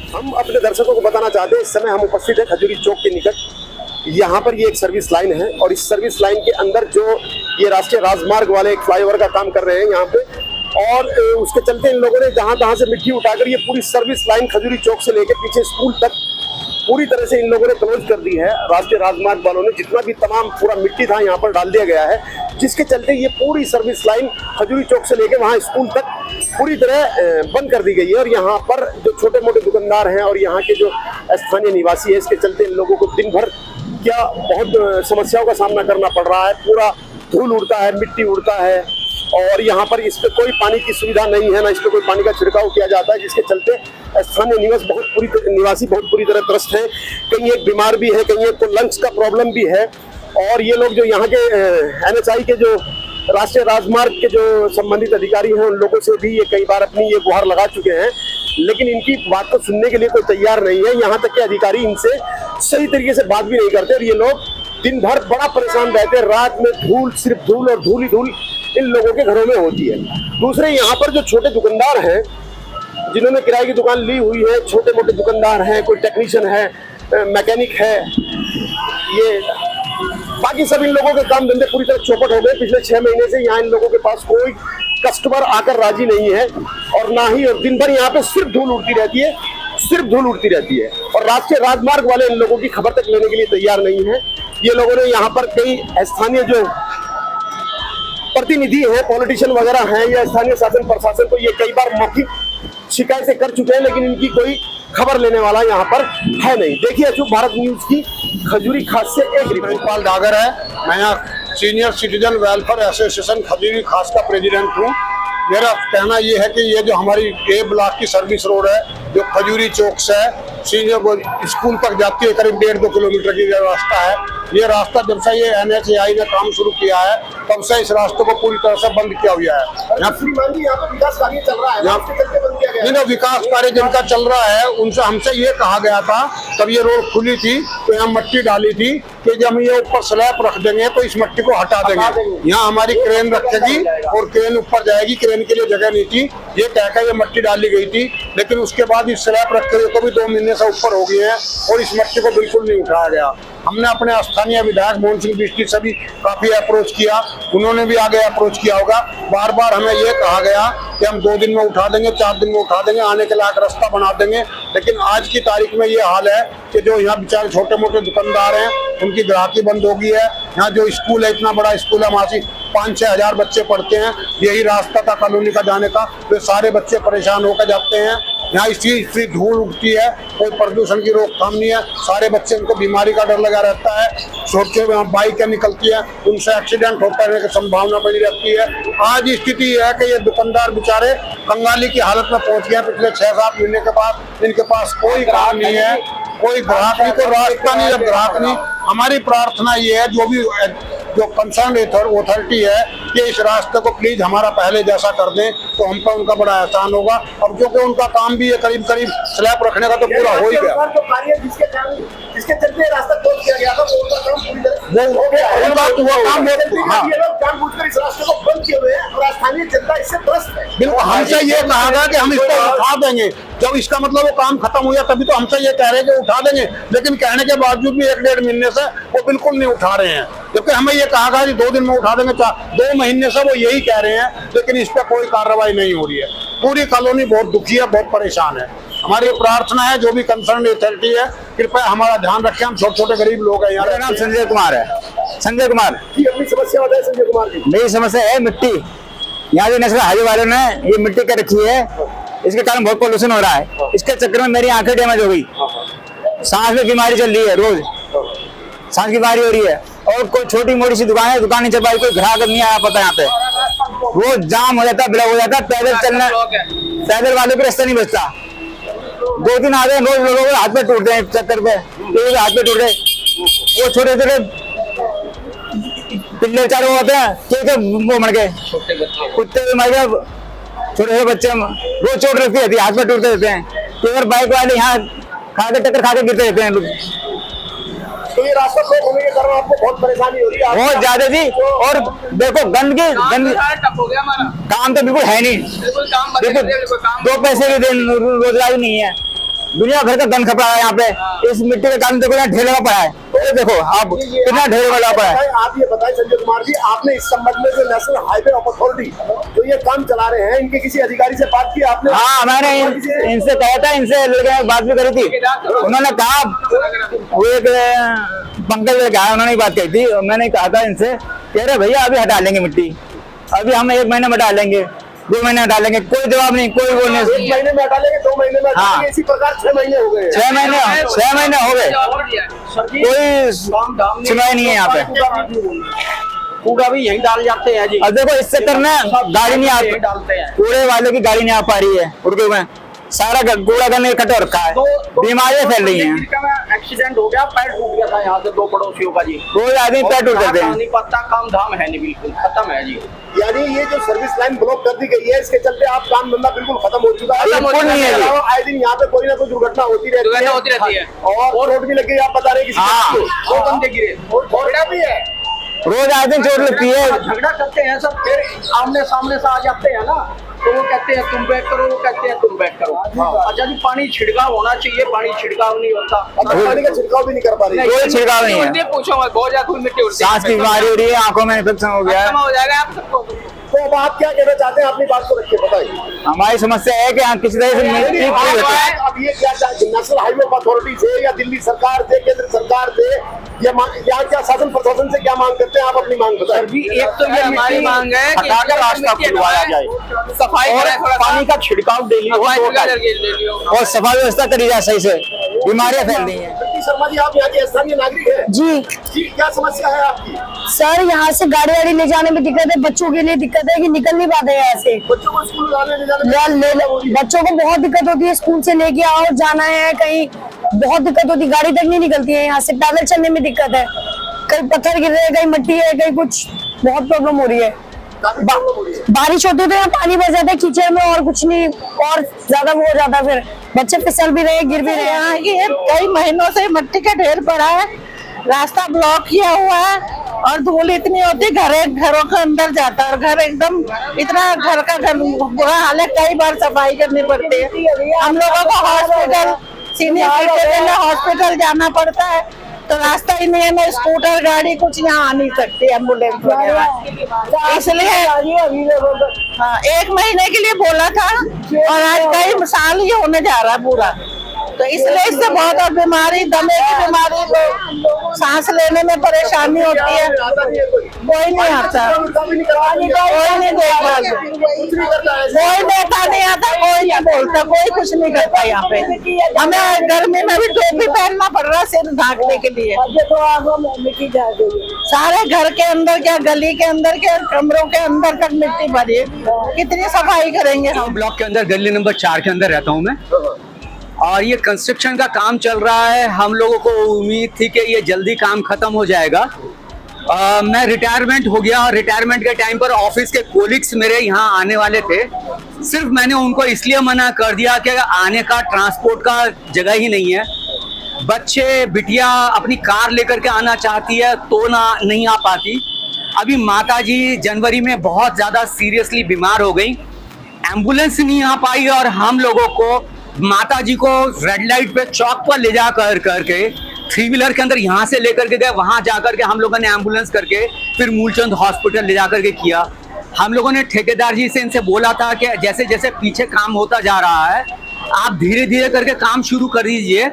हम अपने दर्शकों को बताना चाहते हैं, इस समय हम उपस्थित है खजूरी चौक के निकट। यहाँ पर ये एक सर्विस लाइन है और इस सर्विस लाइन के अंदर जो ये राष्ट्रीय राजमार्ग वाले एक फ्लाईओवर का काम कर रहे हैं यहाँ पे, और उसके चलते इन लोगों ने जहाँ से मिट्टी उठाकर ये पूरी सर्विस लाइन खजूरी चौक से लेकर पीछे स्कूल तक पूरी तरह से इन लोगों ने क्लोज कर दी है। राष्ट्रीय राजमार्ग वालों ने जितना भी तमाम पूरा मिट्टी था यहाँ पर डाल दिया गया है, जिसके चलते ये पूरी सर्विस लाइन खजूरी चौक से लेकर वहाँ स्कूल तक पूरी तरह बंद कर दी गई है। और यहाँ पर जो छोटे मोटे दुकानदार हैं और यहाँ के जो स्थानीय निवासी है, इसके चलते इन लोगों को दिन भर क्या बहुत समस्याओं का सामना करना पड़ रहा है। पूरा धूल उड़ता है, मिट्टी उड़ता है और यहाँ पर इस पर कोई पानी की सुविधा नहीं है, ना इस पर कोई पानी का छिड़काव किया जाता है, जिसके चलते स्थानीय निवासी बहुत बुरी तरह त्रस्त हैं। कहीं एक बीमार भी है, कहीं एक को लंग्स का प्रॉब्लम भी है। और ये लोग जो यहाँ के NHAI के जो राष्ट्रीय राजमार्ग के जो संबंधित अधिकारी हैं, उन लोगों से भी ये कई बार अपनी ये गुहार लगा चुके हैं, लेकिन इनकी बात को सुनने के लिए कोई तैयार नहीं है। यहाँ तक के अधिकारी इनसे सही तरीके से बात भी नहीं करते और ये लोग दिन भर बड़ा परेशान रहते हैं। रात में धूल, सिर्फ धूल और धूल ही धूल इन लोगों के घरों में होती है। दूसरे यहाँ पर जो छोटे दुकानदार हैं, जिन्होंने किराए की दुकान ली हुई है, छोटे मोटे दुकानदार हैं, कोई टेक्नीशियन है, मैकेनिक है, ये बाकी सब इन लोगों के काम धंधे पूरी तरह चौपट हो गए। पिछले 6 महीने से यहाँ इन लोगों के पास कोई कस्टमर आकर राजी नहीं है और ना ही, और दिन भर यहाँ पे सिर्फ धूल उड़ती रहती है, सिर्फ धूल उड़ती रहती है। और राष्ट्रीय राजमार्ग वाले इन लोगों की खबर तक लेने के लिए तैयार नहीं है। ये लोगों ने यहाँ पर कई स्थानीय जो प्रतिनिधि हैं, पॉलिटिशियन वगैरह हैं या स्थानीय शासन प्रशासन को ये कई बार मौखिक शिकायतें कर चुके हैं, लेकिन इनकी कोई खबर लेने वाला यहाँ पर है नहीं। देखिए अचूक भारत न्यूज की खजूरी खास से एक रिपोर्ट। पाल डागर है, मैं यहाँ सीनियर सिटीजन वेलफेयर एसोसिएशन खजूरी खास का प्रेसिडेंट हूँ। मेरा कहना ये है कि ये जो हमारी A ब्लॉक की सर्विस रोड है, जो खजूरी चौक से सीनियर स्कूल तक जाती है, करीब 1.5-2 किलोमीटर की रास्ता है। ये रास्ता जब से ये NHAI ने काम शुरू किया है, तब से इस रास्ते को पूरी तरह से बंद किया हुआ है। यहाँ पर विकास कार्य चल रहा है, नहीं, विकास कार्य जिनका चल रहा है उनसे हमसे ये कहा गया था, तब ये रोड खुली थी तो यहाँ मट्टी डाली थी कि जब हम ये ऊपर स्लैब रख देंगे तो इस मट्टी को हटा देंगे। यहाँ हमारी क्रेन रखेगी और क्रेन ऊपर जाएगी, क्रेन के लिए जगह नहीं थी, ये कहकर ये मट्टी डाली गई थी। लेकिन उसके बाद इस स्लैब रखे को भी 2 महीने से ऊपर हो गए हैं और इस मट्टी को बिल्कुल नहीं उठाया गया। हमने अपने स्थानीय विधायक मोहन सिंह बिष्टी से भी काफी अप्रोच किया, उन्होंने भी आगे अप्रोच किया होगा। बार बार हमें ये कहा गया कि हम 2 दिन में उठा देंगे, 4 दिन में उठा देंगे, आने के लायक रास्ता बना देंगे। लेकिन आज की तारीख में ये हाल है कि जो यहाँ बेचारे छोटे मोटे दुकानदार हैं, उनकी ग्राहकी बंद हो गई है। यहाँ जो स्कूल है, इतना बड़ा स्कूल है, वहाँ से 5-6 हजार बच्चे पढ़ते हैं। यही रास्ता था कॉलोनी का जाने का, तो सारे बच्चे परेशान होकर जाते हैं। यहाँ इसी धूल उठती है, कोई प्रदूषण की रोकथाम नहीं है, सारे बच्चे उनको बीमारी का डर लगा रहता है। छोटे बाइकें निकलती है, उनसे एक्सीडेंट होता रहने की संभावना बनी रहती है। आज स्थिति है कि ये दुकानदार बेचारे कंगाली की हालत में पहुंच गए। पिछले 6-7 महीने के बाद इनके पास कोई काम नहीं है, कोई ग्राहक नहीं, कोई रास्ता नहीं, जब ग्राहक नहीं। हमारी प्रार्थना ये है, जो कंसर्न अथॉरिटी है, कि इस रास्ते को प्लीज हमारा पहले जैसा कर दें तो हम पर उनका बड़ा एहसान होगा। और क्योंकि उनका काम भी है करीब स्लैब रखने का, तो पूरा हो ही गया। जिसके चलते रास्ता क्लोज किया गया था, वो काम पूरी तरह हो गया। जानबूझकर इस रास्ते को बंद किए हुए हैं और स्थानीय जनता इससे त्रस्त है। बिल्कुल, हमसे ये कहा गया कि हम इसको उठा देंगे, जब इसका मतलब वो काम खत्म हुआ तभी तो हमसे ये कह रहे हैं कि उठा देंगे। लेकिन कहने के बावजूद भी 1-1.5 महीने से वो बिल्कुल नहीं उठा रहे हैं, जबकि हमें ये कहा गया कि 2 दिन में उठा देंगे। 2 महीने से वो यही कह रहे हैं, लेकिन इस पर कोई कार्रवाई नहीं हो रही है। पूरी कॉलोनी बहुत दुखी है, बहुत परेशान है। हमारी प्रार्थना है, जो भी कंसर्न अथॉरिटी है, कृपया हमारा ध्यान रखें। हम छोटे गरीब लोग हैं। मेरा नाम संजय कुमार है। संजय कुमार की अपनी समस्या बताए संजय कुमार जी। मेरी समस्या है मिट्टी। यहाँ जो नेशनल हाईवे वालों ने ये मिट्टी क्या रखी है, इसके कारण बहुत पोल्यूशन हो रहा है। इसके चक्कर में मेरी आंखें डैमेज हो गई, सांस में बीमारी चल रही है, रोज सांस की बीमारी हो रही है। और कोई छोटी मोटी सी दुकान है, दुकान नहीं चल पाई, कोई ग्राहक नहीं आया पता यहाँ पे, रोज जाम हो जाता, ब्लॉक हो जाता। पैदल वालों को रास्ता नहीं बचता। 2-3 आ गए, रोज लोगों के हाथ पे टूटते हैं चक्कर पे, हाथ पे टूट रहे। वो छोटे पिल्ले चारों होते हैं, वो मर गए, कुत्ते भी मर गए, छोटे बच्चे रोज चोट लगती रहती है, हाथ पे टूटते रहते हैं। तो अगर बाइक वाले यहाँ टक्कर खा के गिरते रहते हैं लोग। तो ये रास्ता ब्लॉक होने के कारण आपको बहुत परेशानी हो रही है, बहुत ज्यादा जी। और देखो गंदगी काम तो बिल्कुल है नहीं, देखो 2 पैसे की रोजगारी नहीं है। दुनिया भर का गंद खपड़ा है यहाँ पे। इस मिट्टी के कारण देखो यहाँ ढेर लगा पड़ा है, ये देखो आप कितना ढेर लगा पड़ा है। आप ये बताएं संजय कुमार जी, आपने इस संबंध में जो नेशनल हाईवे अथॉरिटी जो ये काम चला रहे हैं, इनके किसी अधिकारी से बात की आपने? हाँ, मैंने इनसे कहा था, इनसे लड़के बात भी करी थी। उन्होंने कहा, वो एक पंकज ने कहा, उन्होंने बात कही थी। मैंने कहा था इनसे, कह रहे भैया अभी हटा लेंगे मिट्टी, अभी हम 1 महीने में हटा लेंगे, 2 महीने हटा लेंगे। कोई जवाब नहीं, कोई वो नहीं। 1 महीने में हटा लेंगे, 2 महीने में हटा लेंगे, इसी प्रकार 6 महीने हो गए। 6 महीने हो गए, कोई सुनाई नहीं है यहाँ पे। कूड़ा भी यही डाल जाते हैं जी। अब देखो इस चक्कर में गाड़ी नहीं आ, कूड़े वाले की गाड़ी नहीं आ पा रही है उर्दू में, सारा कूड़ा करने इकट्ठा रखा है, बीमारियां फैल रही हैं। एक्सीडेंट हो गया, पैर टूट गया था यहाँ से 2 पड़ोसियों का जी। रोज आदमी पैर टूट जाते हैं। नहीं पता, काम धाम है नहीं, बिल्कुल खत्म है जी। यानी ये जो सर्विस लाइन ब्लॉक कर दी गई है, इसके चलते आप काम धंधा बिल्कुल खत्म हो चुका है। आए दिन यहाँ पे कोई ना कोई दुर्घटना होती रहती है और रोड भी लग गई, आप बता रहे हैं 2 बंदे गिरे और भी है। रोज आए दिन चोट लगती है, झगड़ा करते हैं सब, फिर आमने सामने से आ जाते हैं ना, तो वो कहते हैं तुम बैक करो, वो कहते हैं तुम बैक करो। अच्छा जी, पानी छिड़काव होना चाहिए, पानी छिड़काव नहीं होता, पानी का छिड़काव भी नहीं कर पा रही, कोई छिड़काव नहीं है। पूछो मत, बहुत ज्यादा मिट्टी उड़ती है, सांस की बीमारी हो रही है, आंखों में इन्फेक्शन हो गया है, हो जाएगा आप सबको। तो अब आप क्या कहना चाहते हैं? अपनी बात को रखिए, बताइए। हमारी समस्या है कि किसी तरह से मिट्टी अब ये क्या नेशनल हाईवे अथॉरिटी से या दिल्ली सरकार से, केंद्र सरकार से या क्या शासन प्रशासन से क्या मांग करते हैं? आप अपनी मांग बताएं। एक तो ये हमारी मांग है कि रास्ता खुलवाया जाए, सफाई और पानी का छिड़काव डेली हो और सफाई व्यवस्था करी जाए सही से, बीमारियां फैल रही हैं। शर्मा जी, आप यहाँ के स्थानीय नागरिक हैं जी। क्या समस्या है आपकी? सर, यहाँ से गाड़ी वाड़ी ले जाने में दिक्कत है, बच्चों के लिए दिक्कत है कि निकल नहीं पाते हैं यहाँ से। बच्चों को स्कूल ले बच्चों को बहुत दिक्कत होती है, स्कूल से लेके आओ, जाना है कहीं, बहुत दिक्कत होती है, गाड़ी तक नहीं निकलती है यहाँ से, पैदल चलने में दिक्कत है, कहीं पत्थर गिर रहे हैं, कहीं मिट्टी है, कहीं कुछ, बहुत प्रॉब्लम हो रही है। बारिश होती है तो यहाँ पानी भर जाता है कीचड़ में, और कुछ नहीं, और ज्यादा वो हो जाता है, फिर बच्चे फिसल भी रहे, गिर भी रहे हैं। ये कई महीनों से मिट्टी का ढेर पड़ा है, रास्ता ब्लॉक किया हुआ है और धूल इतनी होती, घरों के अंदर जाता है और घर एकदम इतना घर का बुरा हाल है, कई बार सफाई करनी पड़ती है। हम लोगों को हॉस्पिटल, सीनियर सिटीजन हॉस्पिटल जाना पड़ता है, तो रास्ता ही नहीं है, ना स्कूटर गाड़ी कुछ यहाँ आ नहीं सकती, एम्बुलेंस वगैरह। इसलिए हाँ, 1 महीने के लिए बोला था और आज कई साल ही होने जा रहा है पूरा, तो इसलिए इससे बहुत और बीमारी, दमे की बीमारी, सांस लेने में परेशानी होती है। कोई नहीं आता, कोई नहीं देखभाल, कोई नेता नहीं आता, कोई नहीं बोलता, कोई कुछ नहीं करता यहाँ पे। हमें गर्मी में भी टोपी पहनना पड़ रहा है सिर ढांकने के लिए। सारे घर के अंदर क्या, गली के अंदर क्या, कमरों के अंदर तक मिट्टी भरी है, कितनी सफाई करेंगे हम। ब्लॉक के अंदर गली नंबर 4 के अंदर रहता हूँ मैं, और ये कंस्ट्रक्शन का काम चल रहा है। हम लोगों को उम्मीद थी कि ये जल्दी काम खत्म हो जाएगा। मैं रिटायरमेंट हो गया और रिटायरमेंट के टाइम पर ऑफिस के कोलिग्स मेरे यहाँ आने वाले थे, सिर्फ मैंने उनको इसलिए मना कर दिया कि आने का ट्रांसपोर्ट का जगह ही नहीं है। बच्चे बिटिया अपनी कार लेकर के आना चाहती है तो नहीं आ पाती। अभी माताजी जनवरी में बहुत ज़्यादा सीरियसली बीमार हो गई, एम्बुलेंस नहीं आ पाई और हम लोगों को माताजी को रेड लाइट पे चौक पर ले जा करके 3 व्हीलर के अंदर यहाँ से लेकर के गए, वहां जाकर के हम लोगों ने एम्बुलेंस करके फिर मूलचंद हॉस्पिटल ले जाकर के किया। हम लोगों ने ठेकेदार जी से इनसे बोला था कि जैसे जैसे पीछे काम होता जा रहा है, आप धीरे धीरे करके काम शुरू कर दीजिए,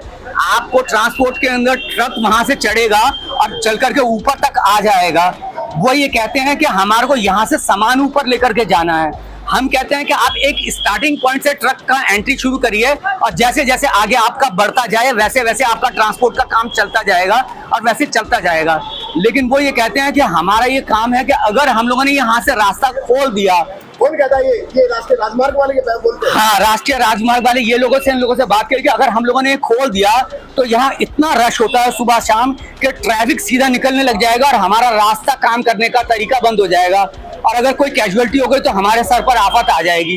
आपको ट्रांसपोर्ट के अंदर ट्रक वहां से चढ़ेगा और चल करके ऊपर तक आ जाएगा। वो ये कहते हैं कि हमारे को यहाँ से सामान ऊपर लेकर के जाना है। हम कहते हैं कि आप एक स्टार्टिंग पॉइंट से ट्रक का एंट्री शुरू करिए और जैसे जैसे आगे आपका बढ़ता जाए वैसे वैसे आपका ट्रांसपोर्ट का काम चलता जाएगा और वैसे चलता जाएगा। लेकिन वो ये कहते हैं कि हमारा ये काम है कि अगर हम लोगों ने यहाँ से रास्ता खोल दिया। कौन कहता है ये राष्ट्रीय राजमार्ग वाले के बोलते हैं? हाँ, राष्ट्रीय राजमार्ग वाले ये लोगों से, इन लोगों से बात करके अगर हम लोगों ने खोल दिया तो यहाँ इतना रश होता है सुबह शाम कि ट्रैफिक सीधा निकलने लग जाएगा और हमारा रास्ता काम करने का तरीका बंद हो जाएगा और अगर कोई कैजुअलिटी हो गई तो हमारे सर पर आफत आ जाएगी।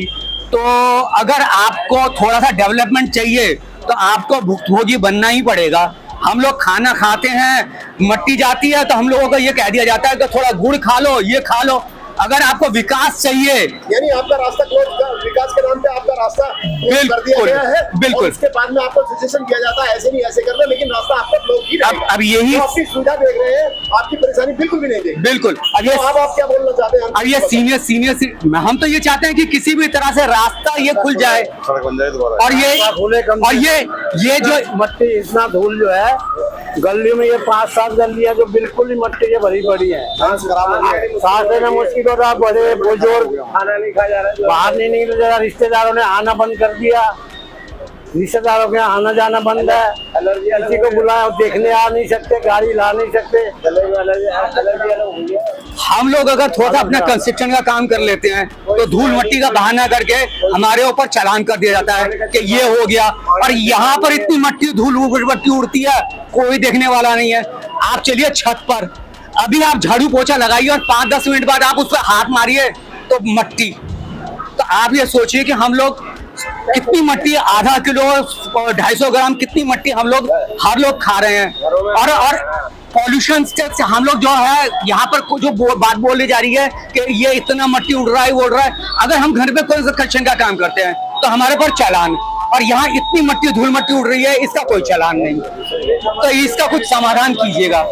तो अगर आपको थोड़ा सा डेवलपमेंट चाहिए तो आपको भुक्तभोगी बनना ही पड़ेगा। हम लोग खाना खाते हैं, मट्टी जाती है तो हम लोगों को ये कह दिया जाता है कि थोड़ा गुड़ खा लो, ये खा लो। अगर आपको विकास चाहिए, यानी आपका रास्ता क्लोज कर, विकास के नाम पे आपका रास्ता close कर दिया बिल्कुल, गया है। बिल्कुल। और उसके बाद में आपको सजेशन किया जाता है ऐसे नहीं ऐसे करना, लेकिन रास्ता आपका ब्लॉक ही रहेगा। अब यही- तो आपकी सुविधा देख रहे हैं, आपकी परेशानी बिल्कुल भी नहीं देख। बिल्कुल। अब तो अब आप क्या बोलना चाहते हैं? अब ये सीनियर हम तो ये चाहते हैं कि किसी भी तरह से रास्ता ये खुल जाए, और ये जो मट्टी इतना धूल जो है गली में, ये 5-7 गलियां जो बिल्कुल ही मट्टी से भरी पड़ी है, सांस लेना मुश्किल हो रहा। बड़े बुजुर्ग खाना नहीं खा जा रहे, बाहर नहीं निकल जा रहा। रिश्तेदारों ने आना बंद कर दिया, रिश्तेदारों के यहाँ आना जाना बंद है। किसी को बुलाया देखने आ नहीं सकते, गाड़ी ला नहीं सकते। हम लोग अगर थोड़ा सा अपना कंस्ट्रक्शन का काम कर लेते हैं तो धूल मिट्टी का बहाना करके हमारे ऊपर चालान कर दिया जाता है कि ये हो गया, और यहाँ पर इतनी मट्टी धूल मट्टी उड़ती है, कोई देखने वाला नहीं है। आप चलिए छत पर, अभी आप झाड़ू पोछा लगाइए और 5-10 मिनट बाद आप उस पर हाथ मारिए तो मट्टी। तो आप ये सोचिए कि हम लोग कितनी मट्टी, आधा किलो 250 ग्राम कितनी मट्टी हम लोग हर लोग खा रहे हैं। और पॉल्यूशन से हम लोग जो है यहाँ पर जो बात बोली जा रही है कि ये इतना मट्टी उड़ रहा है वो उड़ रहा है, अगर हम घर पे कोई कंस्ट्रक्शन का काम करते हैं तो हमारे पर चालान, और यहाँ इतनी मट्टी धूल मट्टी उड़ रही है, इसका कोई चालान नहीं। तो इसका कुछ समाधान कीजिएगा।